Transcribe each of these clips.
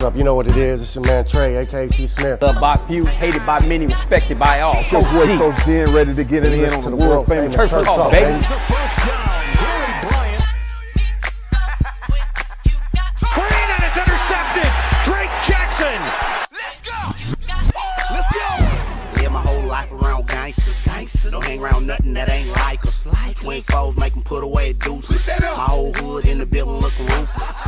Up, you know what it is. It's your man Trey, aka T Smith. Loved by few, hated by many, respected by all. Coach boy, Coach Ben, ready to get it in on the world famous Church Talk, baby. It's a first down. Gary Bryant. Green, and it's intercepted. Drake Jackson. Let's go. Let's go. Live my whole life around gangsters. Don't hang around nothing that ain't like us. Twin foes make them put away deuces. My whole hood in the building looking ruthless.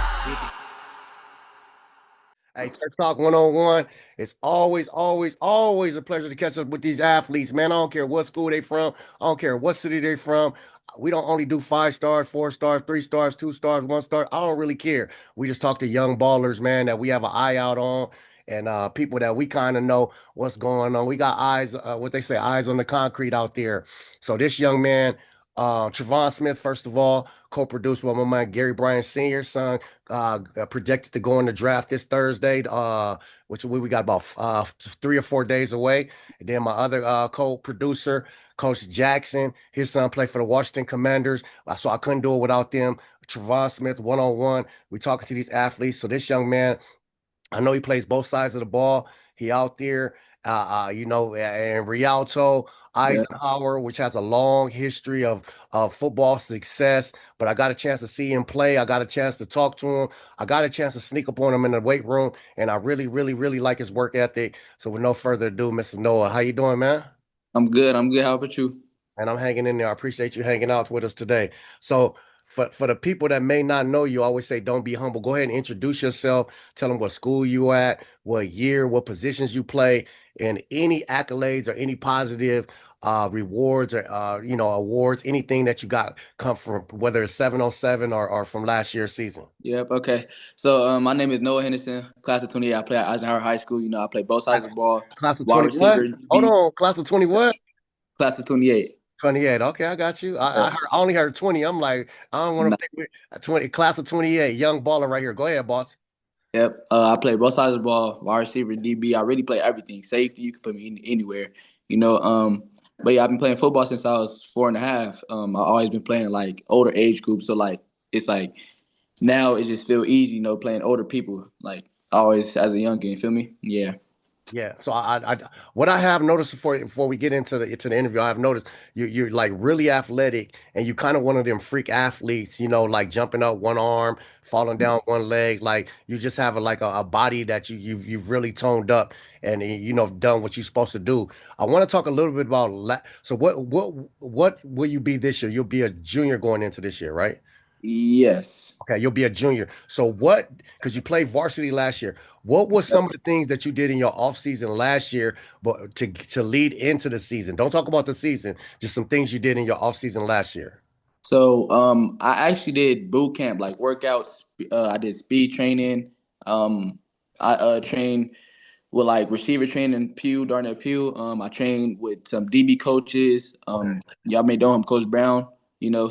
Hey, Church Talk 101. It's always a pleasure to catch up with these athletes, man. I don't care what school they from. I don't care what city they from. We don't only do 5 stars, 4 stars, 3 stars, 2 stars, 1 star. I don't really care. We just talk to young ballers, man, that we have an eye out on, and people that we kind of know what's going on. We got eyes, what they say, eyes on the concrete out there. So this young man, Travon Smith, first of all, co-produced with my man Gary Bryant Sr., son, projected to go in the draft this Thursday, which we got about 3 or 4 days away. And then my other co-producer, Coach Jackson, his son played for the Washington Commanders, so I couldn't do it without them. Travon Smith, one-on-one. We talking to these athletes. So this young man, I know he plays both sides of the ball. He out there, in Rialto, Eisenhower, which has a long history of football success, but I got a chance to see him play. I got a chance to talk to him. I got a chance to sneak up on him in the weight room, and I really, really, really like his work ethic. So with no further ado, Mr. Noah, how you doing, man? I'm good. How about you? And I'm hanging in there. I appreciate you hanging out with us today. So for the people that may not know you, I always say don't be humble. Go ahead and introduce yourself. Tell them what school you at, what year, what positions you play, and any accolades or any positive rewards or awards, anything that you got come from, whether it's 707 or from last year's season. Yep. Okay. So my name is Noah Hennison, class of 28. I play at Eisenhower High School. I play both sides of the ball. Class of Wide 20 what? receiver. Hold on, class of 20 what? Class of 28. 28. Okay, I got you. I only heard 20. I'm like, I don't want to think 20. Class of 28, young baller right here. Go ahead, boss. Yep. I play both sides of the ball. Wide receiver, DB. I really play everything. Safety. You can put me anywhere. But yeah, I've been playing football since I was 4.5. I've always been playing like older age groups. So like it's like now it just feel easy, playing older people. Like always as a youngin. You feel me? Yeah. Yeah. So I what I have noticed before we get into the interview, I have noticed you're like really athletic, and you kind of one of them freak athletes, like jumping up one arm, falling down one leg. Like you just have a body that you've really toned up, and done what you're supposed to do. I want to talk a little bit about so what will you be this year? You'll be a junior going into this year, right? Yes. Okay, you'll be a junior. So because you played varsity last year, what was some of the things that you did in your off season last year, but to lead into the season? Don't talk about the season, just some things you did in your off season last year. So I actually did boot camp, like workouts. I did speed training. I trained with like receiver training Darnell Pew. I trained with some DB coaches. Y'all may know him, Coach Brown.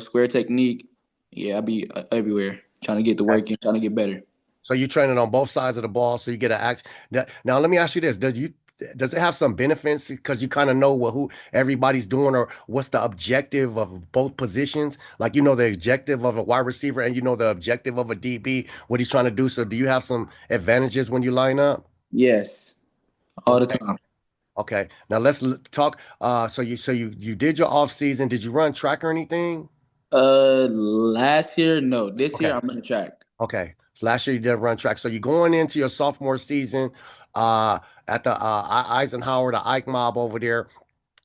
Square technique. Yeah, I be everywhere trying to get the work in, trying to get better. So you're training on both sides of the ball, so you get an act. Now, let me ask you this: does it have some benefits because you kind of know who everybody's doing, or what's the objective of both positions? Like the objective of a wide receiver, and the objective of a DB, what he's trying to do. So do you have some advantages when you line up? Yes, all the time. Okay, now let's talk. So you did your off season. Did you run track or anything? Last year, no. This year, I'm running track. Okay. Last year you did run track. So you're going into your sophomore season at the Eisenhower, the IKE MOB over there.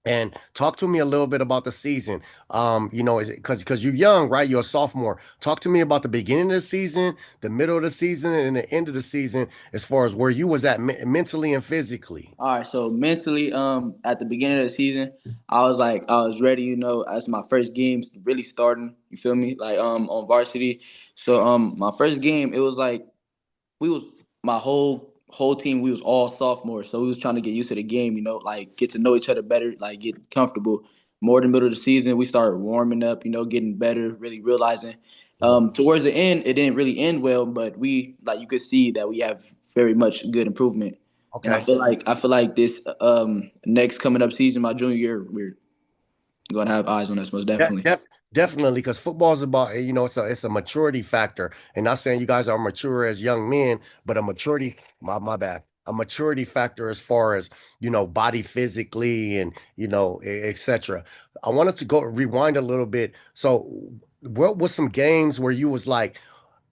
And talk to me a little bit about the season. Because you're young, right? You're a sophomore. Talk to me about the beginning of the season, the middle of the season, and the end of the season, as far as where you was at mentally and physically. All right. So mentally, at the beginning of the season, I was ready. As my first games really starting. You feel me? Like on varsity. So my first game, it was like my whole team, we was all sophomores, so we was trying to get used to the game, like get to know each other better, like get comfortable. More in the middle of the season, we started warming up, getting better, really realizing. Towards the end, it didn't really end well, but you could see that we have very much good improvement. Okay. And I feel like this next coming up season, my junior year, we're gonna have eyes on us most definitely. Definitely, because football is about, it's a maturity factor. And not saying you guys are mature as young men, but a maturity, my bad, a maturity factor as far as, body physically and, etc. I wanted to go rewind a little bit. So what was some games where you was like,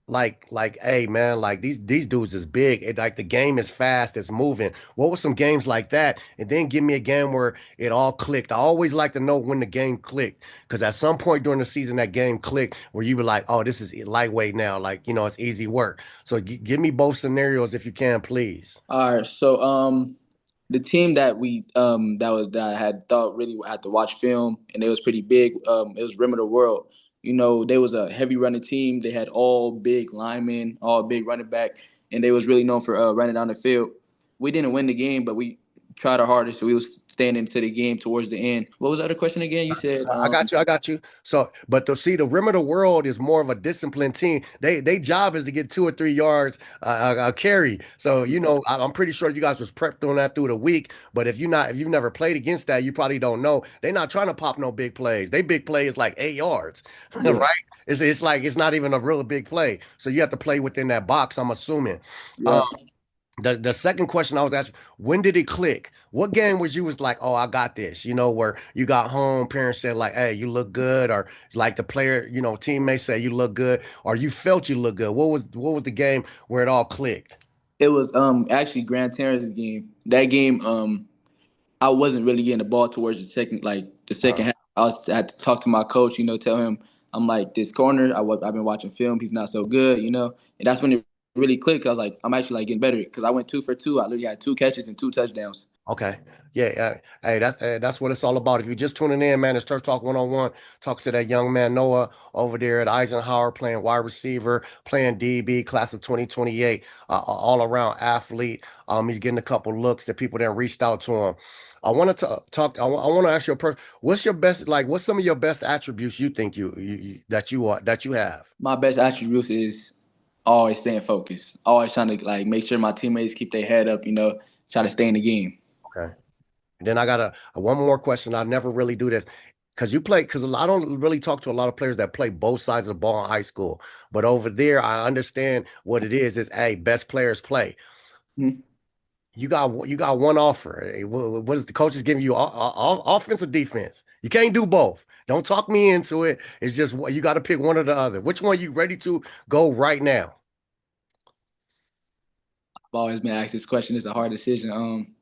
hey man, like these dudes is big. Like the game is fast, it's moving. What were some games like that? And then give me a game where it all clicked. I always like to know when the game clicked, because at some point during the season that game clicked where you were like, oh, this is lightweight now. Like, it's easy work. So give me both scenarios if you can, please. All right, so the team that I had thought really had to watch film and it was pretty big. It was Rim of the World. You know, they was a heavy running team. They had all big linemen, all big running back, and they was really known for running down the field. We didn't win the game, but we tried our hardest. So we was staying into the game towards the end. What was the other question again? You said I got you. I got you. So, but to see the rim of the world is more of a disciplined team. They job is to get 2 or 3 yards a carry. So, I'm pretty sure you guys was prepped on that through the week. But if you've never played against that, you probably don't know. They're not trying to pop no big plays. They big play is like 8 yards, yeah, right? It's like it's not even a real big play. So you have to play within that box, I'm assuming. yeah. The second question I was asking, when did it click? What game was like, oh, I got this, where you got home, parents said like, hey, you look good, or like the player, teammates say you look good, or you felt you look good. What was the game where it all clicked? It was actually Grand Terrace game. That game I wasn't really getting the ball towards the second Uh, half. I had to talk to my coach, tell him I'm like this corner. I've been watching film. He's not so good, and that's when it really clicked. I was like, I'm actually like getting better because I went 2 for 2. I literally had 2 catches and 2 touchdowns. Okay. Yeah, yeah. Hey, that's what it's all about. If you're just tuning in, man, it's Turf Talk 101. Talk to that young man Noah over there at Eisenhower, playing wide receiver, playing DB, class of 2028, all around athlete. He's getting a couple looks that people then reached out to him. I wanted to talk. I want to ask you what's your best, like, what's some of your best attributes you think that you have? My best attribute is always staying focused, always trying to like make sure my teammates keep their head up, try to stay in the game. Okay. And then I got one more question. I never really do this because I don't really talk to a lot of players that play both sides of the ball in high school. But over there, I understand what it is hey, best players play. Mhm. You got one offer. Hey, what is the coach is giving you? Offense or defense? You can't do both. Don't talk me into it. It's just you got to pick one or the other. Which one you ready to go right now? I've always been asked this question. It's a hard decision.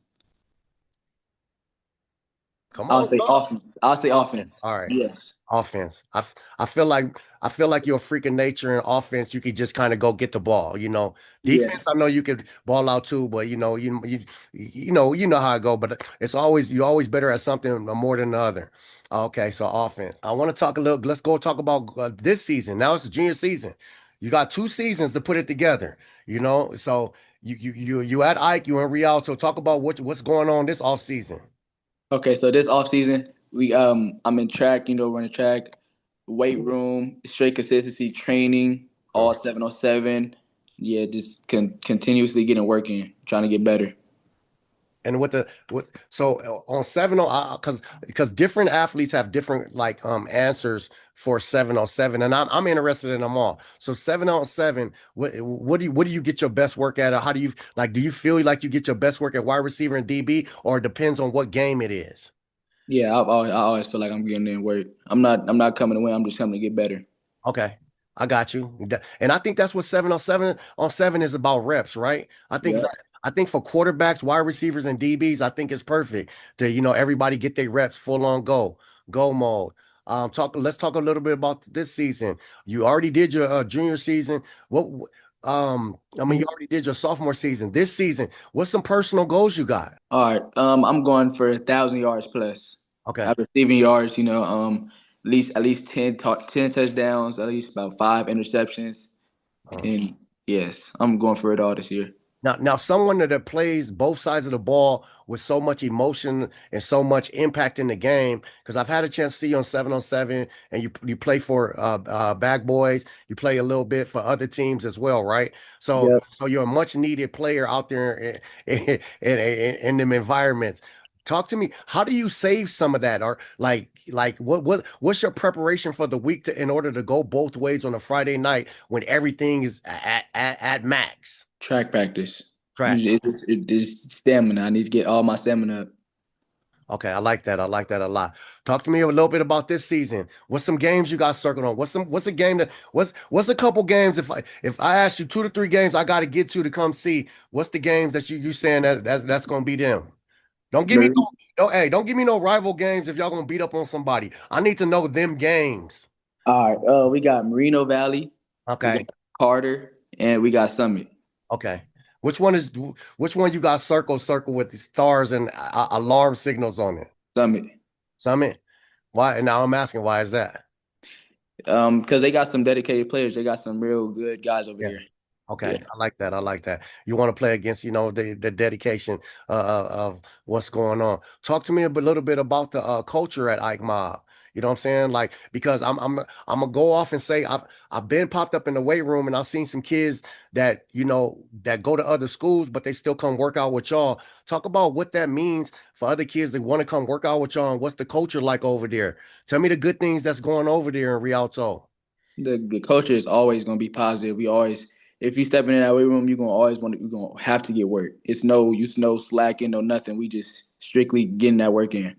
Come I'll on, say talk. offense. I'll say offense. All right. Yes. Offense. I feel like you're a freak of nature. In offense, you could just kind of go get the ball. Yeah. Defense, I know you could ball out too, but you know how I go. But you're always better at something more than the other. Okay, so offense. I want to talk a little. Let's go talk about this season. Now it's the junior season. You got 2 seasons to put it together. So you at Ike, you in Rialto. Talk about what's going on this off season. Okay, so this off season, I'm in track, running track, weight room, straight consistency training, all 707. Yeah, just continuously getting working, trying to get better. And on 70, because different athletes have different like answers for 707, and I'm interested in them all. So 7 on 7, what do you get your best work at? Or how do you feel like you get your best work at wide receiver and DB, or it depends on what game it is? Yeah, I always feel like I'm getting in work. I'm not coming to win. I'm just coming to get better. Okay, I got you. And I think that's what 7 on 7 is about, reps, right? Yeah. I think for quarterbacks, wide receivers, and DBs, I think it's perfect to, everybody get their reps full on go mode. Let's talk a little bit about this season. You already did your junior season. I mean, you already did your sophomore season. This season, what's some personal goals you got? All right. I'm going for 1,000 yards plus. Okay. Receiving yards, at least 10 touchdowns, at least about 5 interceptions. Uh, And yes, I'm going for it all this year. Now, someone that plays both sides of the ball with so much emotion and so much impact in the game, because I've had a chance to see you on 7 on 7, and you play for Bag Boys, you play a little bit for other teams as well, right? So, Yeah. so you're a much needed player out there in them environments. Talk to me. How do you save some of that? Or like what's your preparation for the week in order to go both ways on a Friday night when everything is at max? Track practice. Practice. It's stamina. I need to get all my stamina up. Okay, I like that. I like that a lot. Talk to me a little bit about this season. What's some games you got circled on? What's a game that what's a couple games if I ask you 2 to 3 games I got to get to come see, what's the games that you saying that's gonna be them? Don't give me Mar- don't give me no rival games if y'all gonna beat up on somebody. I need to know them games. All right. We got Merino Valley, we got Okay. Carter, and we got Summit. Okay. Which one you got circle with the stars and alarm signals on it? Summit. Summit. Why? Now I'm asking why is that? Because they got some dedicated players. They got some real good guys over Yeah. there. Okay, Yeah. I like that. I like that. You want to play against, the dedication of what's going on. Talk to me little bit about the culture at Ike Mob. You know what I'm saying? Like, because I'm gonna go off and say I've been popped up in the weight room and I've seen some kids that that go to other schools, but they still come work out with y'all. Talk about what that means for other kids that want to come work out with y'all and what's the culture like over there. Tell me the good things that's going over there in Rialto. The culture is always gonna be positive. We always, if you step in that weight room, you're gonna have to get work. It's no slacking, no nothing. We just strictly getting that work in.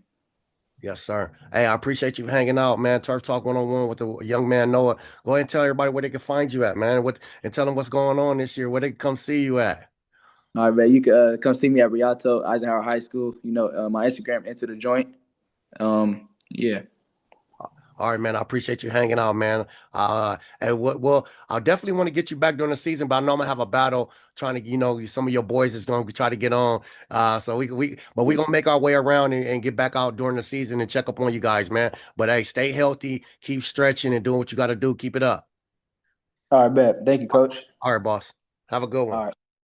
Yes, sir. Hey, I appreciate you hanging out, man. Turf Talk 101 with the young man Noah. Go ahead and tell everybody where they can find you at, man. And tell them what's going on this year, where they can come see you at. All right, man. You can come see me at Rialto Eisenhower High School. My Instagram into the joint. Yeah. All right, man. I appreciate you hanging out, man. And well, I definitely want to get you back during the season, but I know I'm gonna have a battle trying to, some of your boys is going to try to get on. So we're gonna make our way around and get back out during the season and check up on you guys, man. But hey, stay healthy, keep stretching and doing what you got to do. Keep it up. All right, bet. Thank you, Coach. All right, boss. Have a good one. All right.